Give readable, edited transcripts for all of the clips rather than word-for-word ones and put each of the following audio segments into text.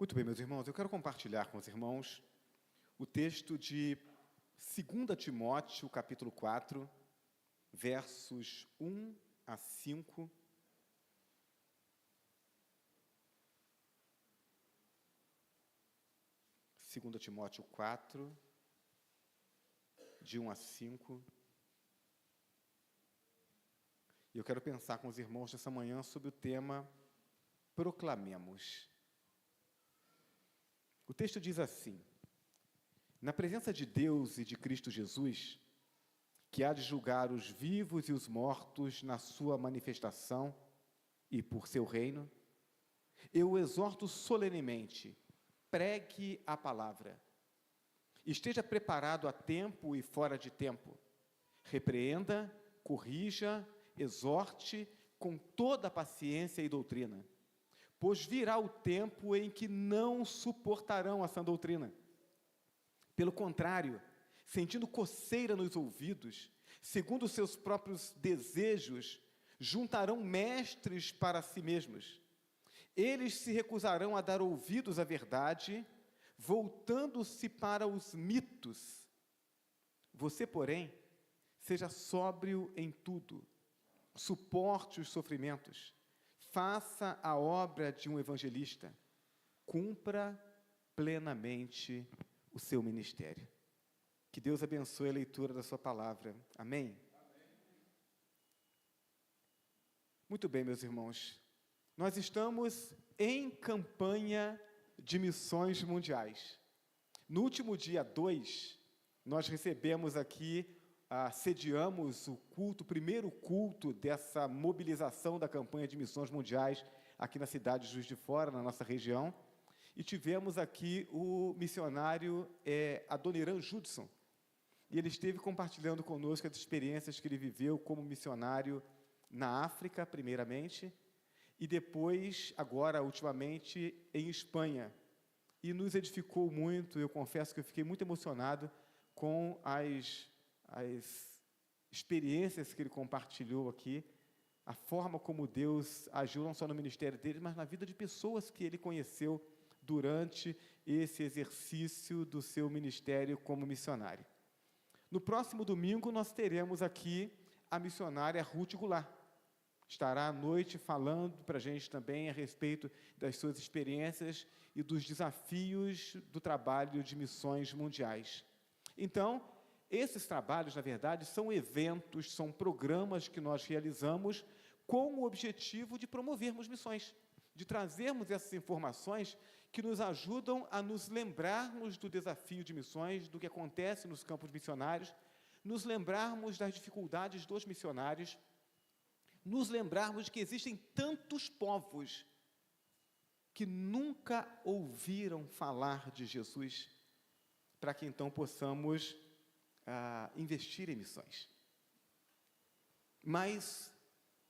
Muito bem, meus irmãos, eu quero compartilhar com os irmãos o texto de 2 Timóteo, capítulo 4, versos 1 a 5. Segunda Timóteo 4, de 1 a 5. E eu quero pensar com os irmãos nessa manhã sobre o tema Proclamemos. O texto diz assim: na presença de Deus e de Cristo Jesus, que há de julgar os vivos e os mortos na sua manifestação e por seu reino, eu o exorto solenemente, pregue a palavra. Esteja preparado a tempo e fora de tempo. Repreenda, corrija, exorte com toda a paciência e doutrina. Pois virá o tempo em que não suportarão a sã doutrina. Pelo contrário, sentindo coceira nos ouvidos, segundo os seus próprios desejos, juntarão mestres para si mesmos. Eles se recusarão a dar ouvidos à verdade, voltando-se para os mitos. Você, porém, seja sóbrio em tudo, suporte os sofrimentos, faça a obra de um evangelista, cumpra plenamente o seu ministério. Que Deus abençoe a leitura da sua palavra. Amém? Muito bem, meus irmãos. Nós estamos em campanha de missões mundiais. No último dia 2, nós recebemos aqui, sediamos o primeiro culto dessa mobilização da campanha de missões mundiais aqui na cidade de Juiz de Fora, na nossa região, e tivemos aqui o missionário Adoniran Judson, e ele esteve compartilhando conosco as experiências que ele viveu como missionário na África, primeiramente, e depois, agora, ultimamente, em Espanha. E nos edificou muito. Eu confesso que eu fiquei muito emocionado com as experiências que ele compartilhou aqui, a forma como Deus agiu não só no ministério dele, mas na vida de pessoas que ele conheceu durante esse exercício do seu ministério como missionário. No próximo domingo, nós teremos aqui a missionária Ruth Goulart. Estará à noite falando para a gente também a respeito das suas experiências e dos desafios do trabalho de missões mundiais. Então, esses trabalhos, na verdade, são eventos, são programas que nós realizamos com o objetivo de promovermos missões, de trazermos essas informações que nos ajudam a nos lembrarmos do desafio de missões, do que acontece nos campos missionários, nos lembrarmos das dificuldades dos missionários, nos lembrarmos de que existem tantos povos que nunca ouviram falar de Jesus, para que então possamos investir em missões. Mas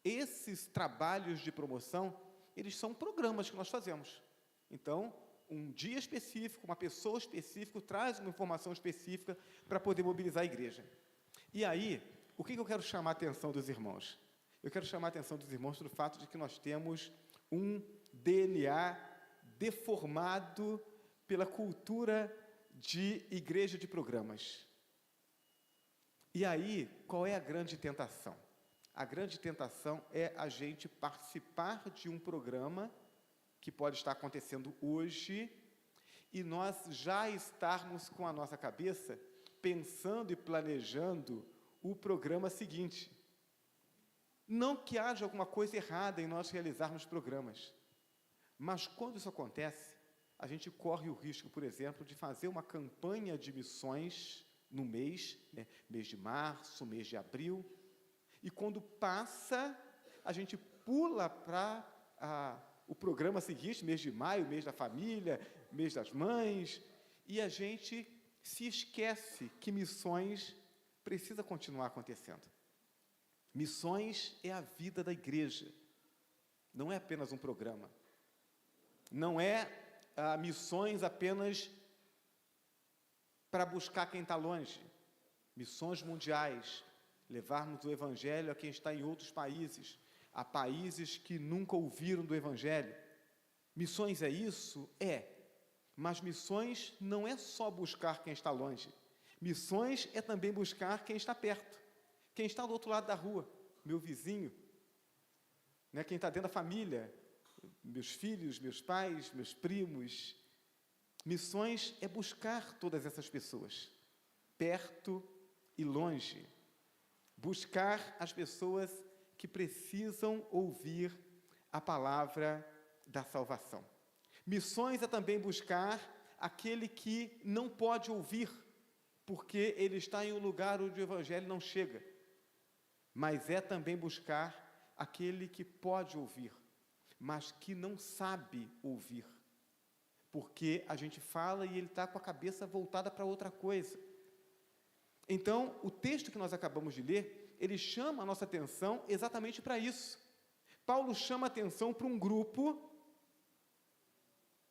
esses trabalhos de promoção, eles são programas que nós fazemos. Então, um dia específico, uma pessoa específica traz uma informação específica para poder mobilizar a igreja. E aí, o que eu quero chamar a atenção dos irmãos? Eu quero chamar a atenção dos irmãos do fato de que nós temos um DNA deformado pela cultura de igreja de programas. E aí, qual é a grande tentação? A grande tentação é a gente participar de um programa que pode estar acontecendo hoje e nós já estarmos com a nossa cabeça pensando e planejando o programa seguinte. Não que haja alguma coisa errada em nós realizarmos programas, mas quando isso acontece, a gente corre o risco, por exemplo, de fazer uma campanha de missões no mês de março, mês de abril, e quando passa, a gente pula para o programa seguinte, mês de maio, mês da família, mês das mães, e a gente se esquece que missões precisa continuar acontecendo. Missões é a vida da igreja, não é apenas um programa, não é missões apenas para buscar quem está longe, missões mundiais, levarmos o Evangelho a quem está em outros países, a países que nunca ouviram do Evangelho. Missões é isso? É, Mas missões não é só buscar quem está longe. Missões é também buscar quem está perto, quem está do outro lado da rua, meu vizinho, né? Quem está dentro da família, meus filhos, meus pais, meus primos. Missões é buscar todas essas pessoas, perto e longe. Buscar as pessoas que precisam ouvir a palavra da salvação. Missões é também buscar aquele que não pode ouvir, porque ele está em um lugar onde o evangelho não chega. Mas é também buscar aquele que pode ouvir, mas que não sabe ouvir. Porque a gente fala e ele está com a cabeça voltada para outra coisa. Então, o texto que nós acabamos de ler, ele chama a nossa atenção exatamente para isso. Paulo chama a atenção para um grupo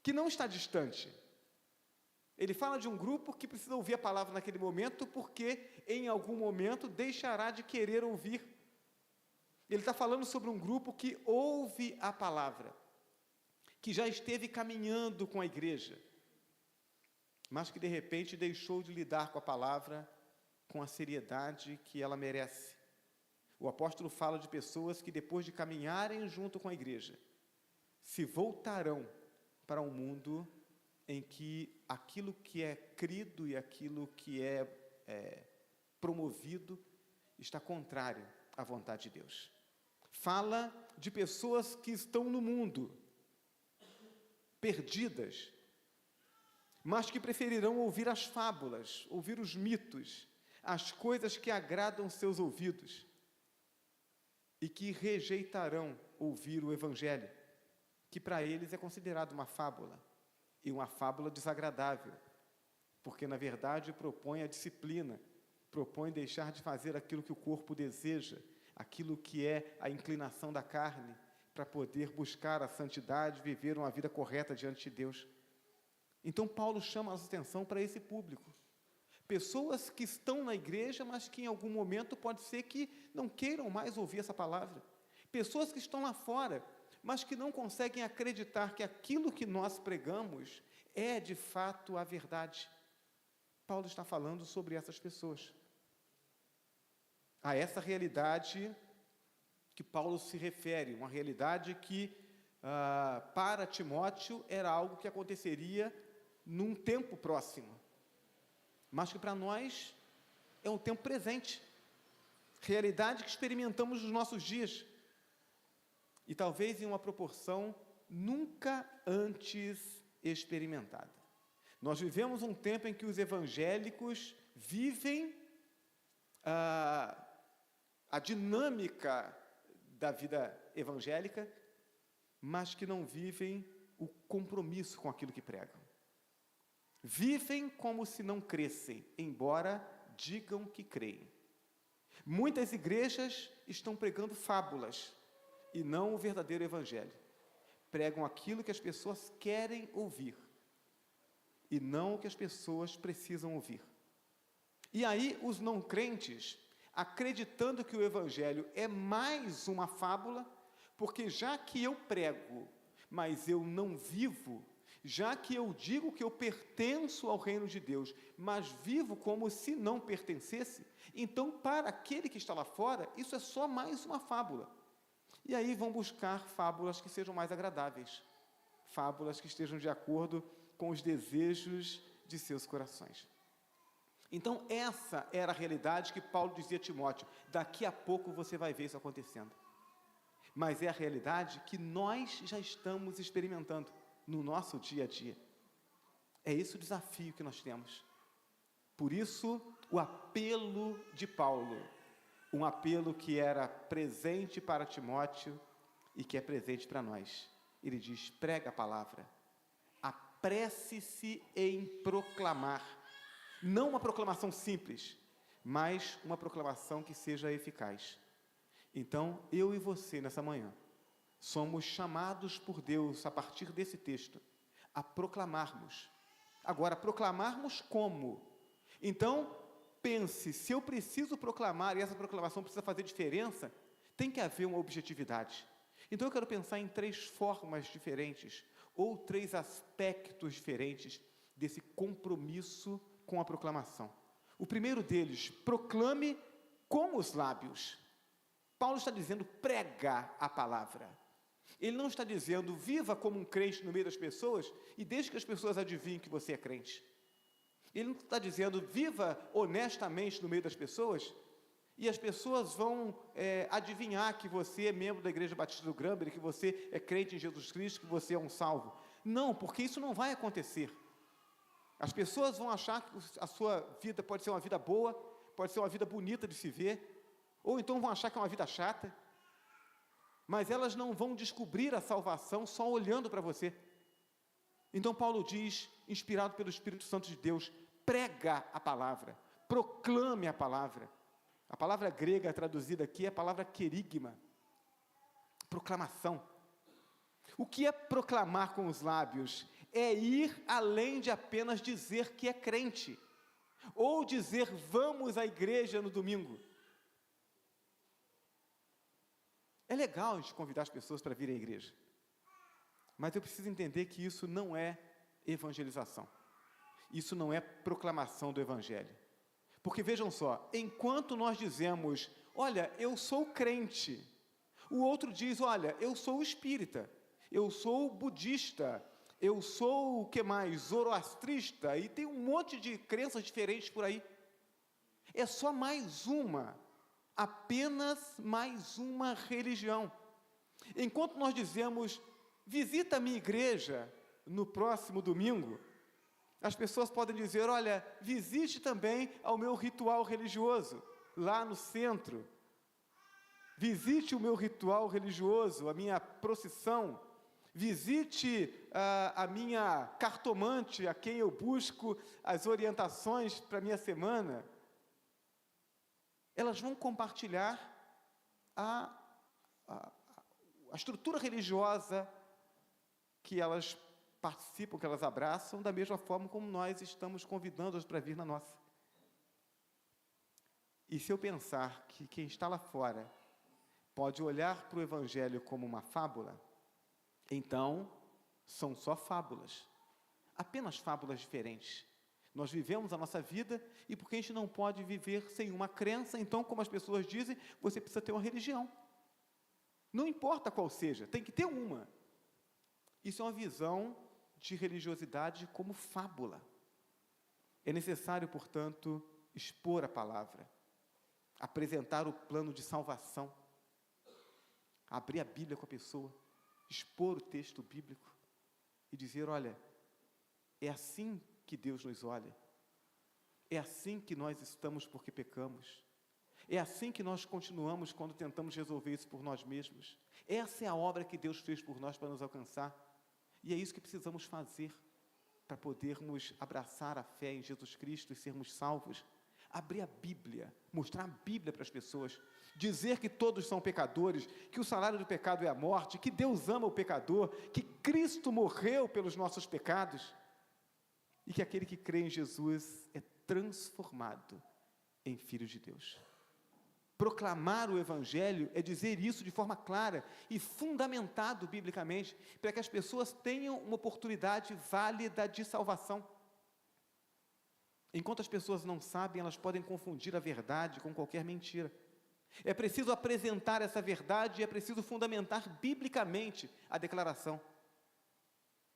que não está distante. Ele fala de um grupo que precisa ouvir a palavra naquele momento, porque em algum momento deixará de querer ouvir. Ele está falando sobre um grupo que ouve a palavra, que já esteve caminhando com a igreja, mas que de repente deixou de lidar com a palavra com a seriedade que ela merece. O apóstolo fala de pessoas que depois de caminharem junto com a igreja, se voltarão para um mundo em que aquilo que é crido e aquilo que é promovido está contrário à vontade de Deus. Fala de pessoas que estão no mundo, perdidas, mas que preferirão ouvir as fábulas, ouvir os mitos, as coisas que agradam seus ouvidos, e que rejeitarão ouvir o evangelho, que para eles é considerado uma fábula, e uma fábula desagradável, porque na verdade propõe a disciplina, propõe deixar de fazer aquilo que o corpo deseja, aquilo que é a inclinação da carne, para poder buscar a santidade, viver uma vida correta diante de Deus. Então Paulo chama a nossa atenção para esse público. Pessoas que estão na igreja, mas que em algum momento pode ser que não queiram mais ouvir essa palavra. Pessoas que estão lá fora, mas que não conseguem acreditar que aquilo que nós pregamos é de fato a verdade. Paulo está falando sobre essas pessoas. A essa realidade que Paulo se refere, uma realidade que para Timóteo era algo que aconteceria num tempo próximo, mas que para nós é um tempo presente, realidade que experimentamos nos nossos dias, e talvez em uma proporção nunca antes experimentada. Nós vivemos um tempo em que os evangélicos vivem a dinâmica da vida evangélica, mas que não vivem o compromisso com aquilo que pregam. Vivem como se não crescem, embora digam que creem. Muitas igrejas estão pregando fábulas e não o verdadeiro evangelho. Pregam aquilo que as pessoas querem ouvir e não o que as pessoas precisam ouvir. E aí os não crentes, acreditando que o evangelho é mais uma fábula, porque já que eu prego, mas eu não vivo, já que eu digo que eu pertenço ao reino de Deus, mas vivo como se não pertencesse, então para aquele que está lá fora, isso é só mais uma fábula. E aí vão buscar fábulas que sejam mais agradáveis, fábulas que estejam de acordo com os desejos de seus corações. Então essa era a realidade que Paulo dizia a Timóteo: daqui a pouco você vai ver isso acontecendo. Mas é a realidade que nós já estamos experimentando no nosso dia a dia. É esse o desafio que nós temos. Por isso, o apelo de Paulo, um apelo que era presente para Timóteo e que é presente para nós. Ele diz: prega a palavra, apresse-se em proclamar. Não uma proclamação simples, mas uma proclamação que seja eficaz. Então, eu e você, nessa manhã, somos chamados por Deus, a partir desse texto, a proclamarmos. Agora, proclamarmos como? Então, pense, se eu preciso proclamar, e essa proclamação precisa fazer diferença, tem que haver uma objetividade. Então, eu quero pensar em 3 formas diferentes, ou 3 aspectos diferentes desse compromisso com a proclamação. O primeiro deles, proclame com os lábios. Paulo está dizendo, prega a palavra. Ele não está dizendo, viva como um crente no meio das pessoas e deixe que as pessoas adivinhem que você é crente. Ele não está dizendo, viva honestamente no meio das pessoas e as pessoas vão adivinhar que você é membro da Igreja Batista do Granbury, que você é crente em Jesus Cristo, que você é um salvo. Não, porque isso não vai acontecer. As pessoas vão achar que a sua vida pode ser uma vida boa, pode ser uma vida bonita de se ver, ou então vão achar que é uma vida chata, mas elas não vão descobrir a salvação só olhando para você. Então Paulo diz, inspirado pelo Espírito Santo de Deus, prega a palavra, proclame a palavra. A palavra grega traduzida aqui é a palavra querigma, proclamação. O que é proclamar com os lábios? É ir além de apenas dizer que é crente, ou dizer vamos à igreja no domingo. É legal a gente convidar as pessoas para virem à igreja, mas eu preciso entender que isso não é evangelização, isso não é proclamação do evangelho, porque vejam só, enquanto nós dizemos, olha, eu sou crente, o outro diz, olha, eu sou espírita, eu sou budista, eu sou o que mais? Zoroastrista, e tem um monte de crenças diferentes por aí. É só mais uma, apenas mais uma religião. Enquanto nós dizemos, visita a minha igreja no próximo domingo, as pessoas podem dizer, olha, visite também ao meu ritual religioso, lá no centro. Visite o meu ritual religioso, a minha procissão. Visite a minha cartomante, a quem eu busco as orientações para a minha semana. Elas vão compartilhar a estrutura religiosa que elas participam, que elas abraçam, da mesma forma como nós estamos convidando-as para vir na nossa. E se eu pensar que quem está lá fora pode olhar para o Evangelho como uma fábula, então, são só fábulas, apenas fábulas diferentes. Nós vivemos a nossa vida e porque a gente não pode viver sem uma crença, então, como as pessoas dizem, você precisa ter uma religião. Não importa qual seja, tem que ter uma. Isso é uma visão de religiosidade como fábula. É necessário, portanto, expor a palavra, apresentar o plano de salvação, abrir a Bíblia com a pessoa, expor o texto bíblico e dizer, olha, é assim que Deus nos olha, é assim que nós estamos porque pecamos, é assim que nós continuamos quando tentamos resolver isso por nós mesmos, essa é a obra que Deus fez por nós para nos alcançar, e é isso que precisamos fazer para podermos abraçar a fé em Jesus Cristo e sermos salvos. Abrir a Bíblia, mostrar a Bíblia para as pessoas, dizer que todos são pecadores, que o salário do pecado é a morte, que Deus ama o pecador, que Cristo morreu pelos nossos pecados e que aquele que crê em Jesus é transformado em filho de Deus. Proclamar o Evangelho é dizer isso de forma clara e fundamentado biblicamente, para que as pessoas tenham uma oportunidade válida de salvação. Enquanto as pessoas não sabem, elas podem confundir a verdade com qualquer mentira. É preciso apresentar essa verdade e é preciso fundamentar biblicamente a declaração.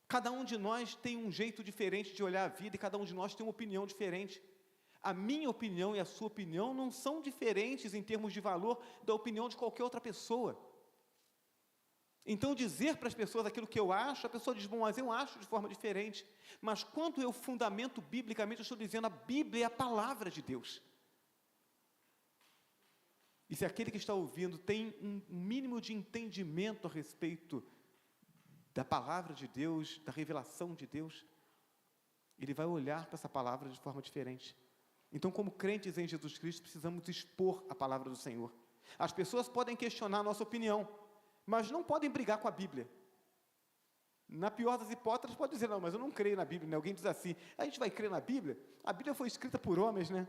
Cada um de nós tem um jeito diferente de olhar a vida e cada um de nós tem uma opinião diferente. A minha opinião e a sua opinião não são diferentes em termos de valor da opinião de qualquer outra pessoa. Então, dizer para as pessoas aquilo que eu acho, a pessoa diz, bom, mas eu acho de forma diferente. Mas quando eu fundamento biblicamente, eu estou dizendo, a Bíblia é a palavra de Deus. E se aquele que está ouvindo tem um mínimo de entendimento a respeito da palavra de Deus, da revelação de Deus, ele vai olhar para essa palavra de forma diferente. Então, como crentes em Jesus Cristo, precisamos expor a palavra do Senhor. As pessoas podem questionar a nossa opinião, mas não podem brigar com a Bíblia. Na pior das hipóteses, pode dizer, não, mas eu não creio na Bíblia, né? Alguém diz assim, a gente vai crer na Bíblia? A Bíblia foi escrita por homens, né?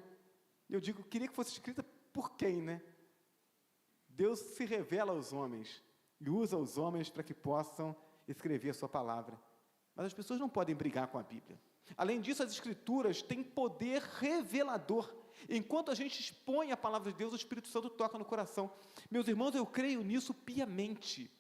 Eu digo, queria que fosse escrita por quem, né? Deus se revela aos homens, e usa os homens para que possam escrever a sua palavra. mas as pessoas não podem brigar com a Bíblia. Além disso, as Escrituras têm poder revelador. Enquanto a gente expõe a palavra de Deus, o Espírito Santo toca no coração. Meus irmãos, eu creio nisso piamente.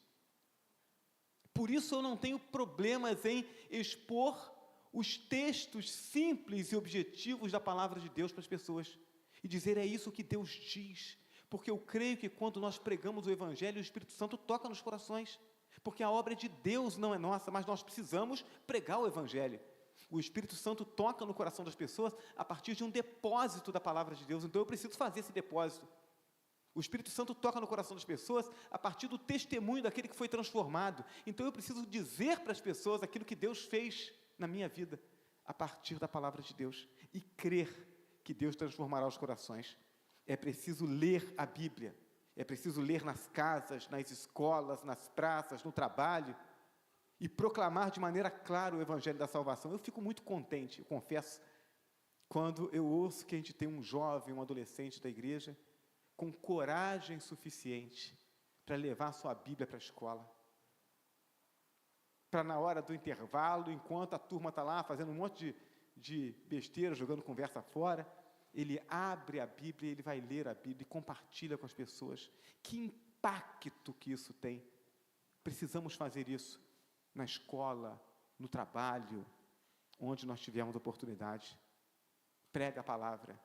Por isso eu não tenho problemas em expor os textos simples e objetivos da palavra de Deus para as pessoas. E dizer, é isso que Deus diz. Porque eu creio que quando nós pregamos o Evangelho, o Espírito Santo toca nos corações. Porque a obra de Deus não é nossa, mas nós precisamos pregar o Evangelho. O Espírito Santo toca no coração das pessoas a partir de um depósito da palavra de Deus. Então eu preciso fazer esse depósito. O Espírito Santo toca no coração das pessoas a partir do testemunho daquele que foi transformado. Então eu preciso dizer para as pessoas aquilo que Deus fez na minha vida, a partir da palavra de Deus. E crer que Deus transformará os corações. É preciso ler a Bíblia. É preciso ler nas casas, nas escolas, nas praças, no trabalho. E proclamar de maneira clara o Evangelho da salvação. Eu fico muito contente, eu confesso, quando eu ouço que a gente tem um jovem, um adolescente da igreja, com coragem suficiente para levar sua Bíblia para a escola. Para na hora do intervalo, enquanto a turma está lá fazendo um monte de besteira, jogando conversa fora, ele abre a Bíblia, ele vai ler a Bíblia e compartilha com as pessoas. Que impacto que isso tem. Precisamos fazer isso na escola, no trabalho, onde nós tivermos oportunidade. Prega a palavra,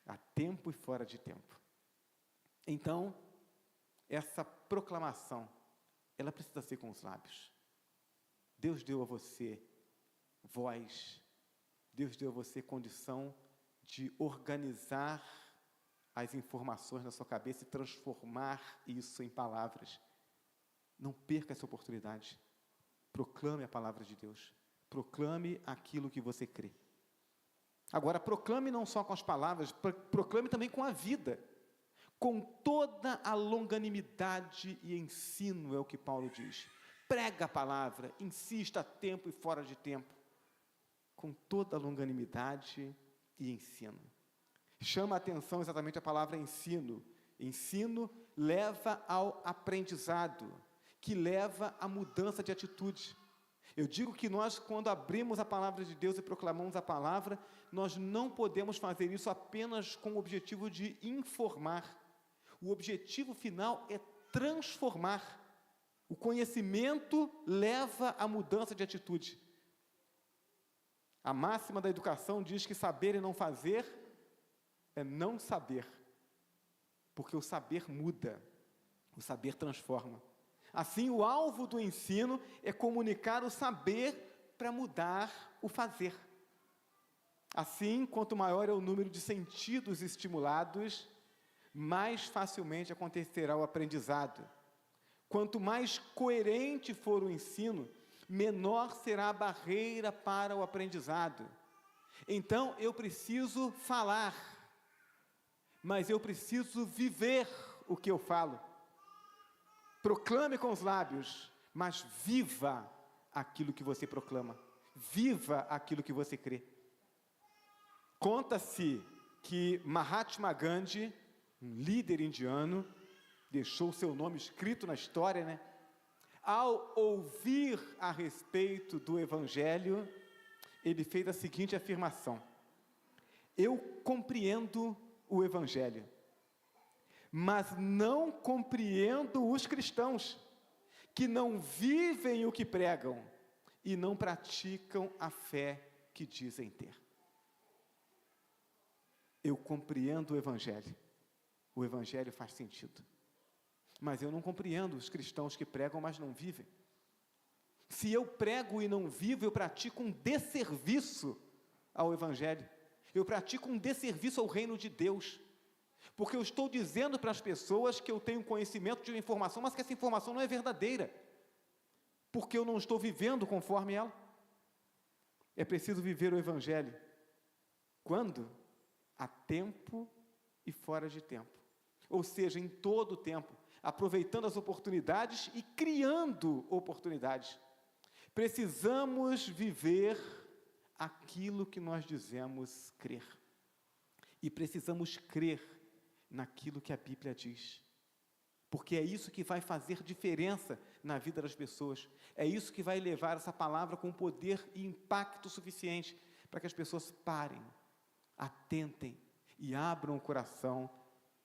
a tempo e fora de tempo. Então, essa proclamação, ela precisa ser com os lábios. Deus deu a você voz, Deus deu a você condição de organizar as informações na sua cabeça e transformar isso em palavras. Não perca essa oportunidade. Proclame a palavra de Deus. Proclame aquilo que você crê. Agora, proclame não só com as palavras, proclame também com a vida. Com toda a longanimidade e ensino, é o que Paulo diz. Prega a palavra, insista a tempo e fora de tempo. Com toda a longanimidade e ensino. Chama a atenção exatamente a palavra ensino. Ensino leva ao aprendizado, que leva à mudança de atitude. Eu digo que nós, quando abrimos a palavra de Deus e proclamamos a palavra, nós não podemos fazer isso apenas com o objetivo de informar. O objetivo final é transformar. O conhecimento leva à mudança de atitude. A máxima da educação diz que saber e não fazer é não saber. Porque o saber muda, o saber transforma. Assim, o alvo do ensino é comunicar o saber para mudar o fazer. Assim, quanto maior é o número de sentidos estimulados, mais facilmente acontecerá o aprendizado. Quanto mais coerente for o ensino, menor será a barreira para o aprendizado. Então, eu preciso falar, mas eu preciso viver o que eu falo. Proclame com os lábios, mas viva aquilo que você proclama. Viva aquilo que você crê. Conta-se que Mahatma Gandhi, um líder indiano, deixou seu nome escrito na história, né? Ao ouvir a respeito do Evangelho, ele fez a seguinte afirmação: eu compreendo o Evangelho, mas não compreendo os cristãos, que não vivem o que pregam e não praticam a fé que dizem ter. Eu compreendo o Evangelho faz sentido, mas eu não compreendo os cristãos que pregam, mas não vivem. Se eu prego e não vivo, eu pratico um desserviço ao Evangelho, eu pratico um desserviço ao reino de Deus, porque eu estou dizendo para as pessoas que eu tenho conhecimento de uma informação, mas que essa informação não é verdadeira, porque eu não estou vivendo conforme ela. É preciso viver o Evangelho. Quando? A tempo e fora de tempo. Ou seja, em todo o tempo, aproveitando as oportunidades e criando oportunidades. Precisamos viver aquilo que nós dizemos crer. E precisamos crer naquilo que a Bíblia diz. porque é isso que vai fazer diferença na vida das pessoas, é isso que vai levar essa palavra com poder e impacto suficiente para que as pessoas parem, atentem e abram o coração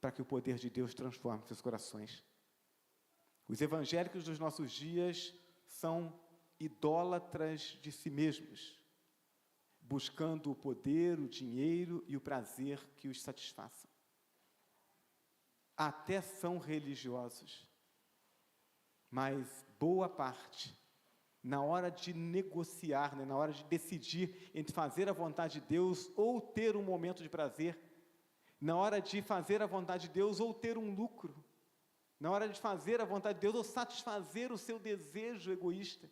para que o poder de Deus transforme seus corações. Os evangélicos dos nossos dias são idólatras de si mesmos, buscando o poder, o dinheiro e o prazer que os satisfaçam. Até são religiosos, mas boa parte, na hora de negociar, na hora de decidir entre fazer a vontade de Deus ou ter um momento de prazer, na hora de fazer a vontade de Deus ou ter um lucro, na hora de fazer a vontade de Deus ou satisfazer o seu desejo egoísta,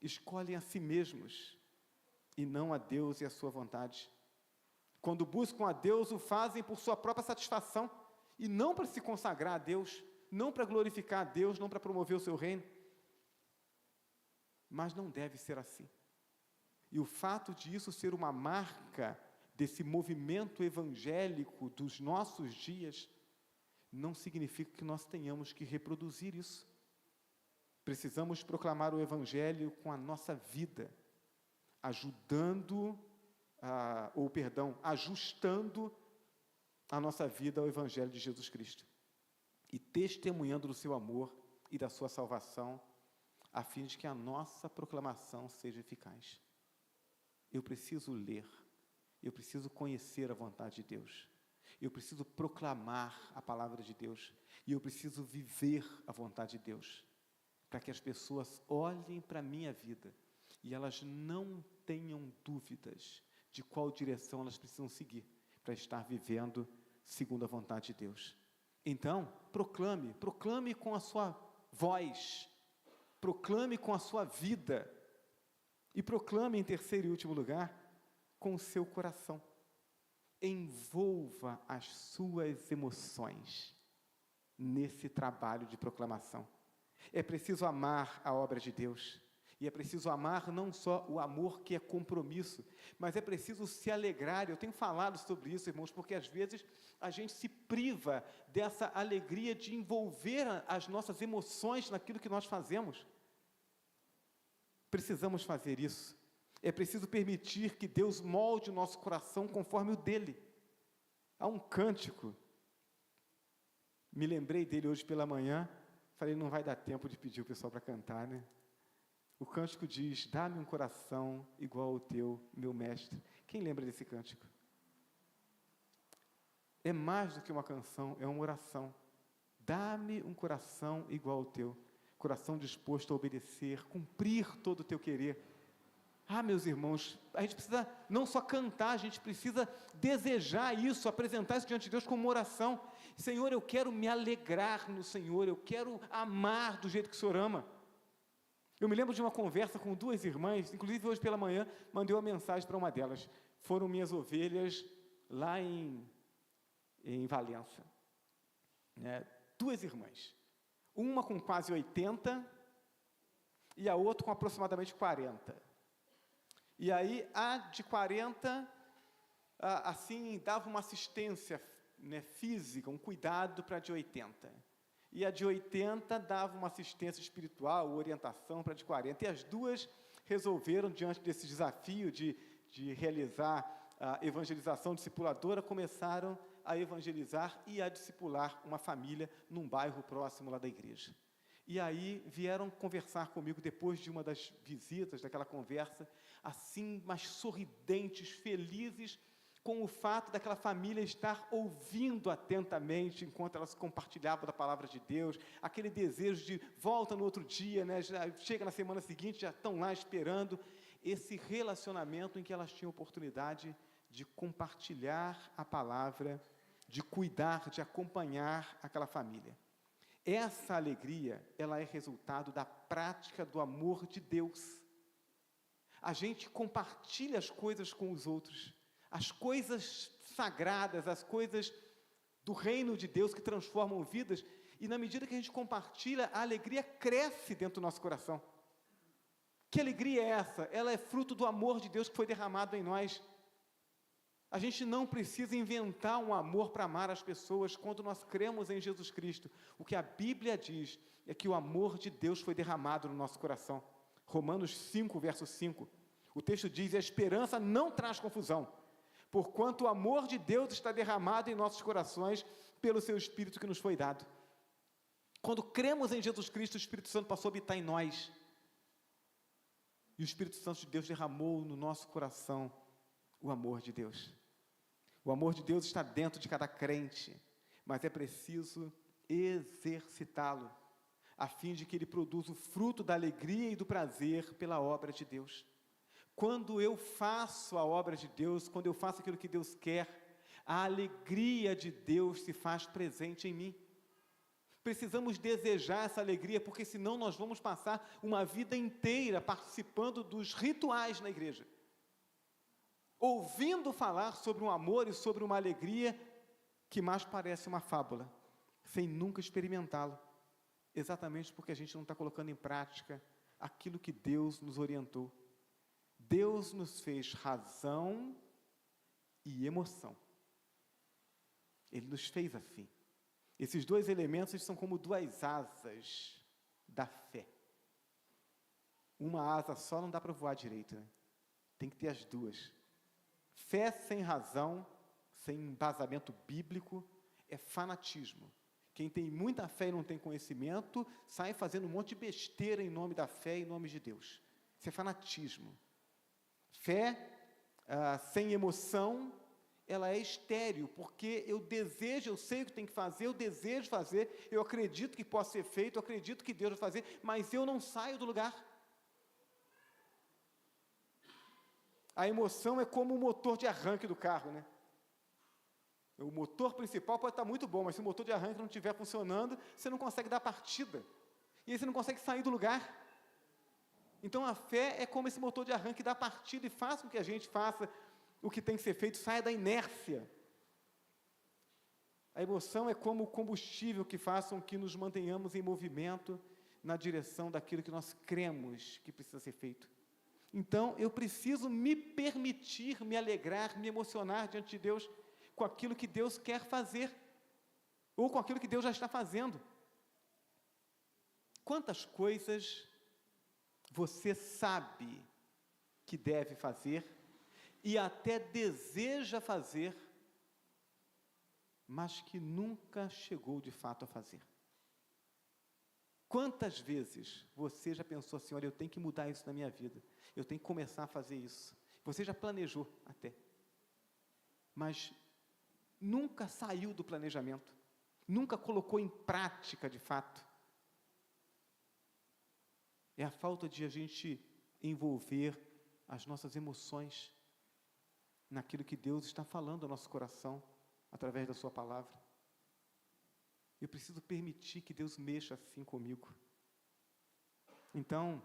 escolhem a si mesmos e não a Deus e a sua vontade. Quando buscam a Deus, o fazem por sua própria satisfação e não para se consagrar a Deus, não para glorificar a Deus, não para promover o seu reino. Mas não deve ser assim. E o fato de isso ser uma marca desse movimento evangélico dos nossos dias, não significa que nós tenhamos que reproduzir isso. Precisamos proclamar o Evangelho com a nossa vida, ajustando a nossa vida ao Evangelho de Jesus Cristo e testemunhando do seu amor e da sua salvação, a fim de que a nossa proclamação seja eficaz. Eu preciso ler, eu preciso conhecer a vontade de Deus, eu preciso proclamar a palavra de Deus e eu preciso viver a vontade de Deus, para que as pessoas olhem para a minha vida e elas não tenham dúvidas de qual direção elas precisam seguir para estar vivendo segundo a vontade de Deus. Então, proclame com a sua voz, proclame com a sua vida e proclame, em terceiro e último lugar, com o seu coração. Envolva as suas emoções nesse trabalho de proclamação. É preciso amar a obra de Deus. E é preciso amar não só o amor que é compromisso, mas é preciso se alegrar. Eu tenho falado sobre isso, irmãos, porque às vezes a gente se priva dessa alegria de envolver as nossas emoções naquilo que nós fazemos. Precisamos fazer isso. É preciso permitir que Deus molde o nosso coração conforme o dele. Há um cântico, me lembrei dele hoje pela manhã, falei, não vai dar tempo de pedir o pessoal para cantar, né? O cântico diz, dá-me um coração igual ao teu, meu mestre. Quem lembra desse cântico? É mais do que uma canção, é uma oração. Dá-me um coração igual ao teu, coração disposto a obedecer, cumprir todo o teu querer. Ah, meus irmãos, a gente precisa não só cantar, a gente precisa desejar isso, apresentar isso diante de Deus como uma oração. Senhor, eu quero me alegrar no Senhor, eu quero amar do jeito que o Senhor ama. Eu me lembro de uma conversa com duas irmãs, inclusive hoje pela manhã, mandei uma mensagem para uma delas. Foram minhas ovelhas lá em Valença. Duas irmãs. Uma com quase 80 e a outra com aproximadamente 40. E aí, a de 40, assim, dava uma assistência física, um cuidado para a de 80. E a de 80 dava uma assistência espiritual, orientação para a de 40. E as duas resolveram, diante desse desafio de realizar a evangelização discipuladora, começaram a evangelizar e a discipular uma família num bairro próximo lá da igreja. E aí vieram conversar comigo depois de uma das visitas, daquela conversa, assim, mas sorridentes, felizes, com o fato daquela família estar ouvindo atentamente enquanto elas compartilhavam da palavra de Deus, aquele desejo de volta no outro dia, já chega na semana seguinte, já estão lá esperando, esse relacionamento em que elas tinham oportunidade de compartilhar a palavra, de cuidar, de acompanhar aquela família. Essa alegria, ela é resultado da prática do amor de Deus. A gente compartilha as coisas com os outros, as coisas sagradas, as coisas do reino de Deus que transformam vidas, e na medida que a gente compartilha, a alegria cresce dentro do nosso coração. Que alegria é essa? Ela é fruto do amor de Deus que foi derramado em nós. A gente não precisa inventar um amor para amar as pessoas quando nós cremos em Jesus Cristo. O que a Bíblia diz é que o amor de Deus foi derramado no nosso coração. Romanos 5, verso 5. O texto diz: a esperança não traz confusão, porquanto o amor de Deus está derramado em nossos corações pelo seu Espírito que nos foi dado. Quando cremos em Jesus Cristo, o Espírito Santo passou a habitar em nós. E o Espírito Santo de Deus derramou no nosso coração o amor de Deus. O amor de Deus está dentro de cada crente, mas é preciso exercitá-lo, a fim de que ele produza o fruto da alegria e do prazer pela obra de Deus. Quando eu faço a obra de Deus, quando eu faço aquilo que Deus quer, a alegria de Deus se faz presente em mim. Precisamos desejar essa alegria, porque senão nós vamos passar uma vida inteira participando dos rituais na igreja, ouvindo falar sobre um amor e sobre uma alegria que mais parece uma fábula, sem nunca experimentá-lo, exatamente porque a gente não está colocando em prática aquilo que Deus nos orientou. Deus nos fez razão e emoção. Ele nos fez assim. Esses dois elementos são como duas asas da fé. Uma asa só não dá para voar direito, né? Tem que ter as duas. Fé sem razão, sem embasamento bíblico, é fanatismo. Quem tem muita fé e não tem conhecimento, sai fazendo um monte de besteira em nome da fé e em nome de Deus. Isso é fanatismo. Fé sem emoção, ela é estéril, porque eu desejo, eu sei o que tem que fazer, eu desejo fazer, eu acredito que pode ser feito, eu acredito que Deus vai fazer, mas eu não saio do lugar. A emoção é como o motor de arranque do carro, né? O motor principal pode estar muito bom, mas se o motor de arranque não estiver funcionando, você não consegue dar partida, e aí você não consegue sair do lugar. Então a fé é como esse motor de arranque, dá partida e faz com que a gente faça o que tem que ser feito, saia da inércia. A emoção é como o combustível que faz com que nos mantenhamos em movimento na direção daquilo que nós cremos que precisa ser feito. Então, eu preciso me permitir, me alegrar, me emocionar diante de Deus com aquilo que Deus quer fazer, ou com aquilo que Deus já está fazendo. Quantas coisas você sabe que deve fazer, e até deseja fazer, mas que nunca chegou de fato a fazer? Quantas vezes você já pensou assim: olha, eu tenho que mudar isso na minha vida, eu tenho que começar a fazer isso. Você já planejou até, mas nunca saiu do planejamento, nunca colocou em prática de fato. É a falta de a gente envolver as nossas emoções naquilo que Deus está falando ao nosso coração, através da sua palavra. Eu preciso permitir que Deus mexa assim comigo. Então,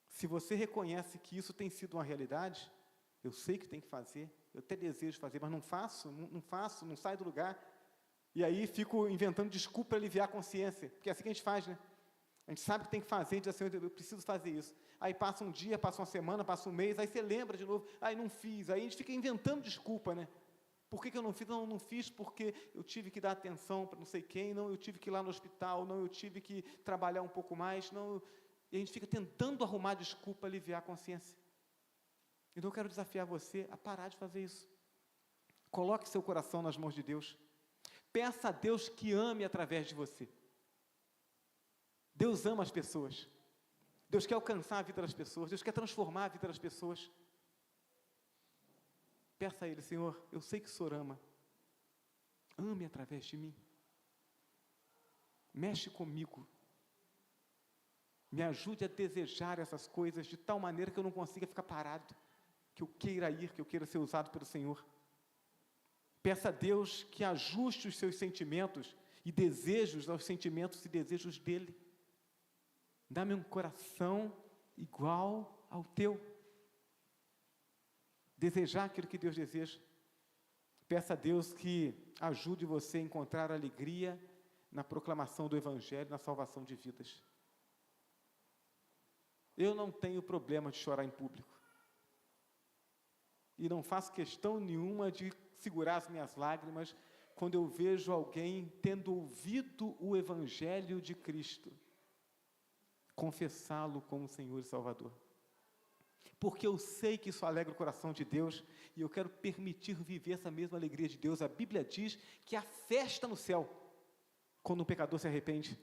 se você reconhece que isso tem sido uma realidade, eu sei que tem que fazer, eu até desejo fazer, mas não faço, não saio do lugar, e aí fico inventando desculpa para aliviar a consciência, porque é assim que a gente faz, né? A gente sabe que tem que fazer, a gente diz assim: eu preciso fazer isso. Aí passa um dia, passa uma semana, passa um mês, aí você lembra de novo: aí não fiz. Aí a gente fica inventando desculpa, né? Por que eu não fiz? Não fiz porque eu tive que dar atenção para não sei quem, não, eu tive que ir lá no hospital, não, eu tive que trabalhar um pouco mais, não. E a gente fica tentando arrumar desculpa para aliviar a consciência. Então eu quero desafiar você a parar de fazer isso. Coloque seu coração nas mãos de Deus. Peça a Deus que ame através de você. Deus ama as pessoas. Deus quer alcançar a vida das pessoas. Deus quer transformar a vida das pessoas. Peça a Ele: Senhor, eu sei que o Senhor ama. Ame através de mim. Mexe comigo. Me ajude a desejar essas coisas de tal maneira que eu não consiga ficar parado, que eu queira ir, que eu queira ser usado pelo Senhor. Peça a Deus que ajuste os seus sentimentos e desejos aos sentimentos e desejos dEle. Dá-me um coração igual ao teu. Desejar aquilo que Deus deseja. Peça a Deus que ajude você a encontrar alegria na proclamação do Evangelho, na salvação de vidas. Eu não tenho problema de chorar em público. e não faço questão nenhuma de segurar as minhas lágrimas quando eu vejo alguém tendo ouvido o Evangelho de Cristo, confessá-lo como Senhor e Salvador. Porque eu sei que isso alegra o coração de Deus, e eu quero permitir viver essa mesma alegria de Deus. A Bíblia diz que há festa no céu, quando um pecador se arrepende.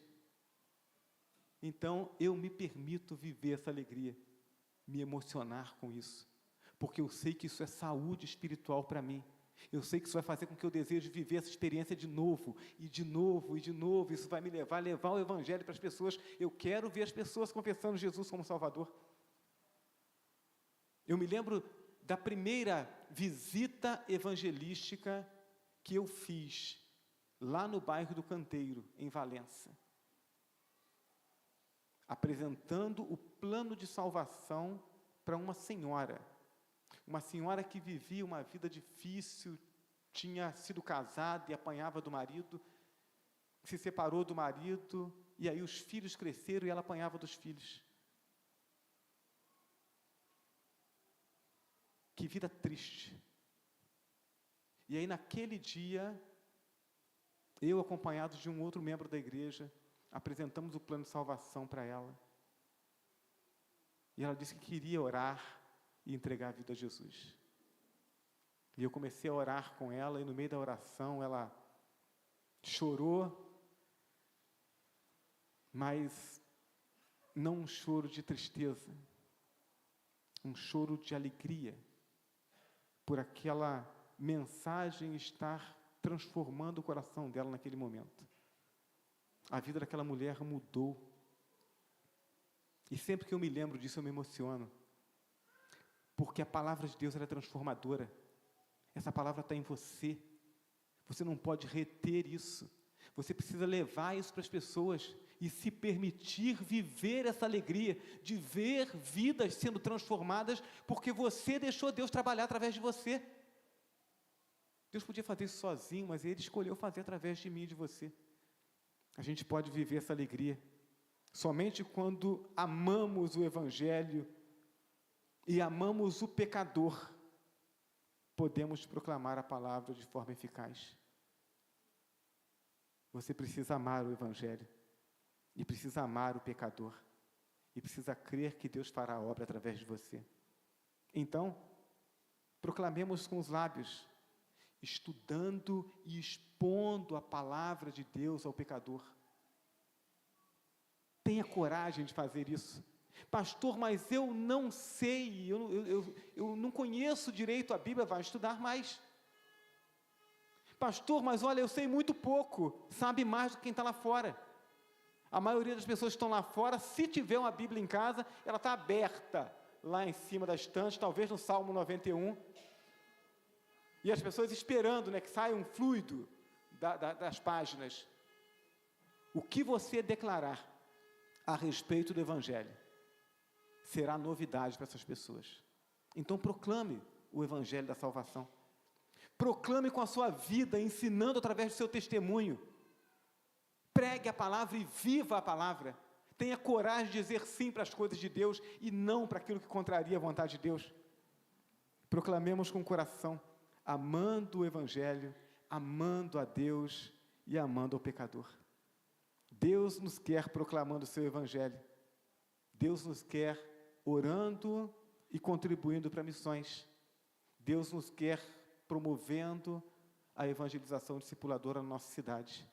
Então, eu me permito viver essa alegria, me emocionar com isso, porque eu sei que isso é saúde espiritual para mim. Eu sei que isso vai fazer com que eu deseje viver essa experiência de novo, e de novo, e de novo. Isso vai me levar a levar o Evangelho para as pessoas. Eu quero ver as pessoas confessando Jesus como Salvador. Eu me lembro da primeira visita evangelística que eu fiz, lá no bairro do Canteiro, em Valença, apresentando o plano de salvação para uma senhora que vivia uma vida difícil, tinha sido casada e apanhava do marido, se separou do marido, e aí os filhos cresceram e ela apanhava dos filhos. Que vida triste. E aí, naquele dia, eu, acompanhado de um outro membro da igreja, apresentamos o plano de salvação para ela. E ela disse que queria orar e entregar a vida a Jesus. E eu comecei a orar com ela, e no meio da oração ela chorou, mas não um choro de tristeza, um choro de alegria, por aquela mensagem estar transformando o coração dela naquele momento. A vida daquela mulher mudou. E sempre que eu me lembro disso, eu me emociono. Porque a palavra de Deus, ela é transformadora. Essa palavra está em você. Você não pode reter isso. Você precisa levar isso para as pessoas e se permitir viver essa alegria de ver vidas sendo transformadas, porque você deixou Deus trabalhar através de você. Deus podia fazer isso sozinho, mas Ele escolheu fazer através de mim e de você. A gente pode viver essa alegria somente quando amamos o Evangelho e amamos o pecador. Podemos proclamar a palavra de forma eficaz. Você precisa amar o Evangelho, e precisa amar o pecador, e precisa crer que Deus fará a obra através de você. Então, proclamemos com os lábios, estudando e expondo a palavra de Deus ao pecador. Tenha coragem de fazer isso. Pastor, mas eu não sei, eu não conheço direito a Bíblia. Vai estudar mais. Pastor, mas olha, eu sei muito pouco. Sabe mais do que quem está lá fora. A maioria das pessoas que estão lá fora, se tiver uma Bíblia em casa, ela está aberta lá em cima da estante, talvez no Salmo 91. E as pessoas esperando, que saia um fluido das páginas. O que você declarar a respeito do Evangelho será novidade para essas pessoas. Então proclame o Evangelho da salvação. Proclame com a sua vida, ensinando através do seu testemunho. Pregue a palavra e viva a palavra. Tenha coragem de dizer sim para as coisas de Deus e não para aquilo que contraria a vontade de Deus. Proclamemos com o coração, amando o Evangelho, amando a Deus e amando ao pecador. Deus nos quer proclamando o seu Evangelho. Deus nos quer orando e contribuindo para missões. Deus nos quer promovendo a evangelização discipuladora na nossa cidade.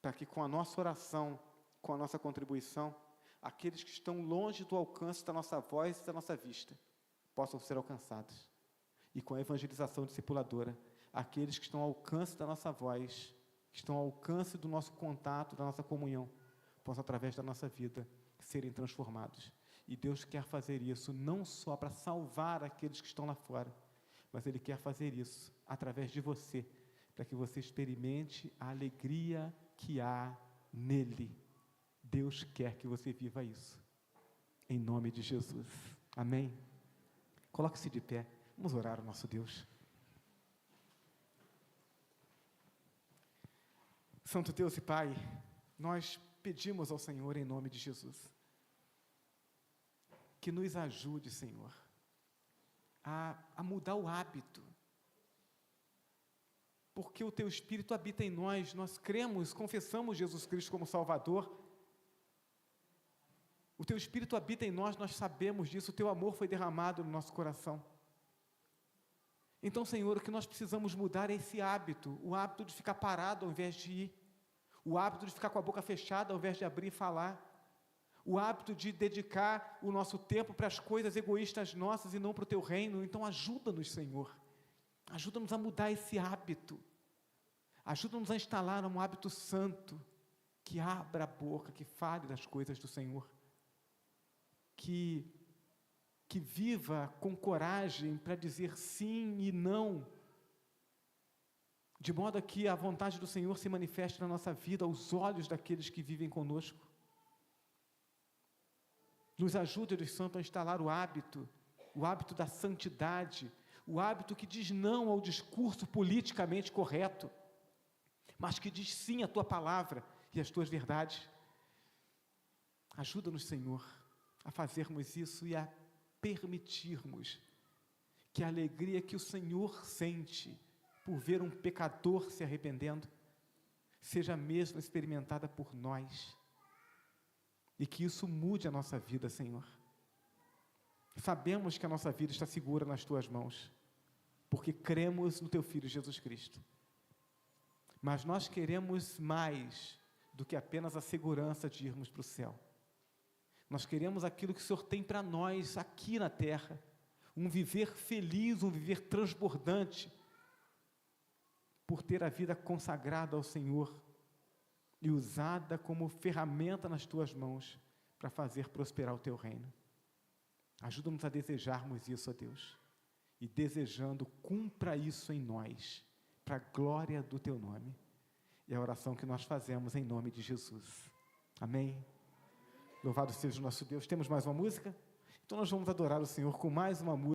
Para que com a nossa oração, com a nossa contribuição, aqueles que estão longe do alcance da nossa voz e da nossa vista, possam ser alcançados. E com a evangelização discipuladora, aqueles que estão ao alcance da nossa voz, que estão ao alcance do nosso contato, da nossa comunhão, possam, através da nossa vida, serem transformados. E Deus quer fazer isso não só para salvar aqueles que estão lá fora, mas Ele quer fazer isso através de você, para que você experimente a alegria que há nele. Deus quer que você viva isso. Em nome de Jesus. Amém? Coloque-se de pé. Vamos orar ao nosso Deus. Santo Deus e Pai, nós pedimos ao Senhor em nome de Jesus, que nos ajude, Senhor, a mudar o hábito. Porque o Teu Espírito habita em nós, nós cremos, confessamos Jesus Cristo como Salvador. O Teu Espírito habita em nós, nós sabemos disso, o Teu amor foi derramado no nosso coração. Então, Senhor, o que nós precisamos mudar é esse hábito, o hábito de ficar parado ao invés de ir, o hábito de ficar com a boca fechada ao invés de abrir e falar, o hábito de dedicar o nosso tempo para as coisas egoístas nossas e não para o Teu reino. Então, ajuda-nos, Senhor. Ajuda-nos a mudar esse hábito. Ajuda-nos a instalar um hábito santo, que abra a boca, que fale das coisas do Senhor. Que viva com coragem para dizer sim e não, de modo que a vontade do Senhor se manifeste na nossa vida, aos olhos daqueles que vivem conosco. Nos ajude, Deus Santo, a instalar o hábito da santidade, o hábito que diz não ao discurso politicamente correto, mas que diz sim à Tua palavra e às Tuas verdades. Ajuda-nos, Senhor, a fazermos isso e a permitirmos que a alegria que o Senhor sente por ver um pecador se arrependendo, seja mesmo experimentada por nós, e que isso mude a nossa vida, Senhor. Sabemos que a nossa vida está segura nas Tuas mãos, porque cremos no Teu Filho Jesus Cristo, mas nós queremos mais do que apenas a segurança de irmos para o céu. Nós queremos aquilo que o Senhor tem para nós aqui na terra, um viver feliz, um viver transbordante, por ter a vida consagrada ao Senhor e usada como ferramenta nas Tuas mãos para fazer prosperar o Teu reino. Ajuda-nos a desejarmos isso, ó Deus, e desejando, cumpra isso em nós, para a glória do Teu nome. É a oração que nós fazemos em nome de Jesus. Amém? Louvado seja o nosso Deus. Temos mais uma música? Então nós vamos adorar o Senhor com mais uma música.